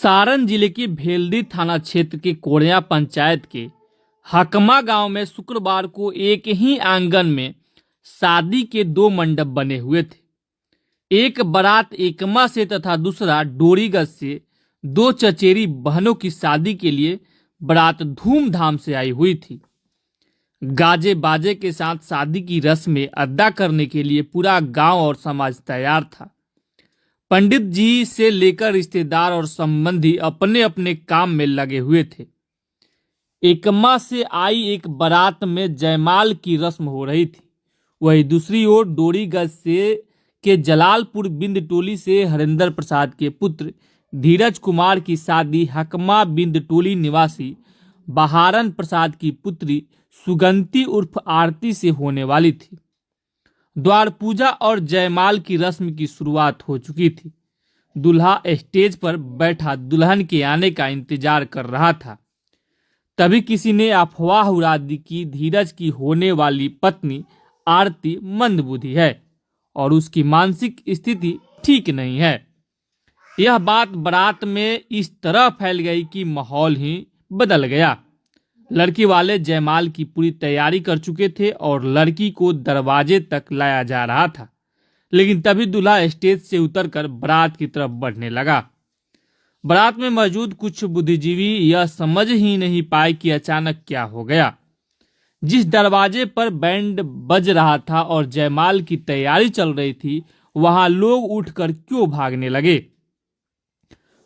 सारण जिले के भेल्दी थाना क्षेत्र के कोड़िया पंचायत के हकमा गांव में शुक्रवार को एक ही आंगन में शादी के दो मंडप बने हुए थे। एक बारात एकमा से तथा दूसरा डोरीगंज से दो चचेरी बहनों की शादी के लिए बारात धूमधाम से आई हुई थी। गाजे बाजे के साथ शादी की रस्में अदा करने के लिए पूरा गांव और समाज तैयार था। पंडित जी से लेकर रिश्तेदार और संबंधी अपने अपने काम में लगे हुए थे। एकमा से आई एक बारात में जयमाल की रस्म हो रही थी। वहीं दूसरी ओर डोरीगंज से के जलालपुर बिंद टोली से हरिंदर प्रसाद के पुत्र धीरज कुमार की शादी हकमा बिंद टोली निवासी बहारन प्रसाद की पुत्री सुगंती उर्फ आरती से होने वाली थी। द्वार पूजा और जयमाल की रस्म की शुरुआत हो चुकी थी। दूल्हा स्टेज पर बैठा दुल्हन के आने का इंतजार कर रहा था। तभी किसी ने अफवाह उड़ा दी कि धीरज की होने वाली पत्नी आरती मंदबुद्धि है और उसकी मानसिक स्थिति ठीक नहीं है। यह बात बारात में इस तरह फैल गई कि माहौल ही बदल गया। लड़की वाले जयमाल की पूरी तैयारी कर चुके थे और लड़की को दरवाजे तक लाया जा रहा था, लेकिन तभी दूल्हा स्टेज से उतरकर बारात की तरफ बढ़ने लगा। बारात में मौजूद कुछ बुद्धिजीवी यह समझ ही नहीं पाए कि अचानक क्या हो गया। जिस दरवाजे पर बैंड बज रहा था और जयमाल की तैयारी चल रही थी, वहां लोग उठकर क्यों भागने लगे।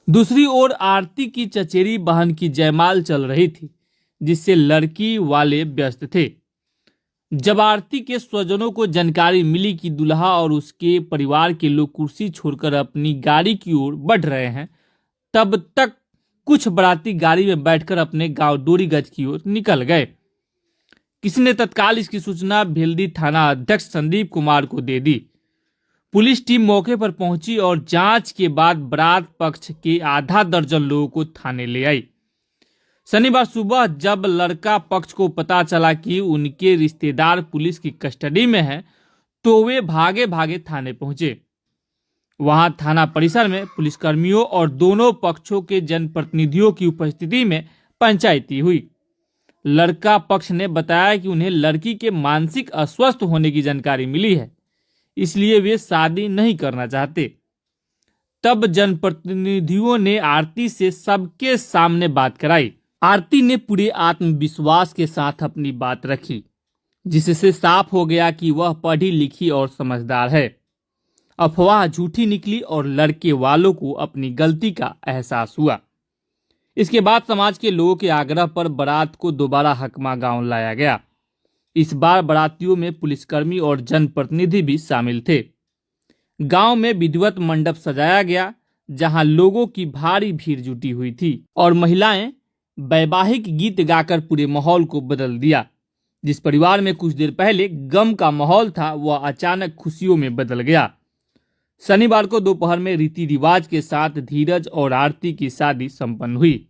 दूसरी ओर आरती की चचेरी बहन की जयमाल चल रही थी, जिससे लड़की वाले व्यस्त थे। जब आरती के स्वजनों को जानकारी मिली कि दूल्हा और उसके परिवार के लोग कुर्सी छोड़कर अपनी गाड़ी की ओर बढ़ रहे हैं, तब तक कुछ बाराती गाड़ी में बैठकर अपने गांव डोरीगंज की ओर निकल गए। किसी ने तत्काल इसकी सूचना भेल्दी थाना अध्यक्ष संदीप कुमार को दे दी। पुलिस टीम मौके पर पहुंची और जांच के बाद बारात पक्ष के आधा दर्जन लोगों को थाने ले आई। शनिवार सुबह जब लड़का पक्ष को पता चला कि उनके रिश्तेदार पुलिस की कस्टडी में हैं, तो वे भागे भागे थाने पहुंचे। वहां थाना परिसर में पुलिसकर्मियों और दोनों पक्षों के जनप्रतिनिधियों की उपस्थिति में पंचायती हुई। लड़का पक्ष ने बताया कि उन्हें लड़की के मानसिक अस्वस्थ होने की जानकारी मिली है, इसलिए वे शादी नहीं करना चाहते। तब जनप्रतिनिधियों ने आरती से सबके सामने बात कराई। आरती ने पूरे आत्मविश्वास के साथ अपनी बात रखी, जिससे साफ हो गया कि वह पढ़ी लिखी और समझदार है। अफवाह झूठी निकली और लड़के वालों को अपनी गलती का एहसास हुआ। इसके बाद समाज के लोगों के आग्रह पर बारात को दोबारा हकमा गांव लाया गया। इस बार बारातियों में पुलिसकर्मी और जनप्रतिनिधि भी शामिल थे। गांव में विधिवत मंडप सजाया गया, जहां लोगों की भारी भीड़ जुटी हुई थी और महिलाएं वैवाहिक गीत गाकर पूरे माहौल को बदल दिया। जिस परिवार में कुछ देर पहले गम का माहौल था, वह अचानक खुशियों में बदल गया। शनिवार को दोपहर में रीति रिवाज के साथ धीरज और आरती की शादी संपन्न हुई।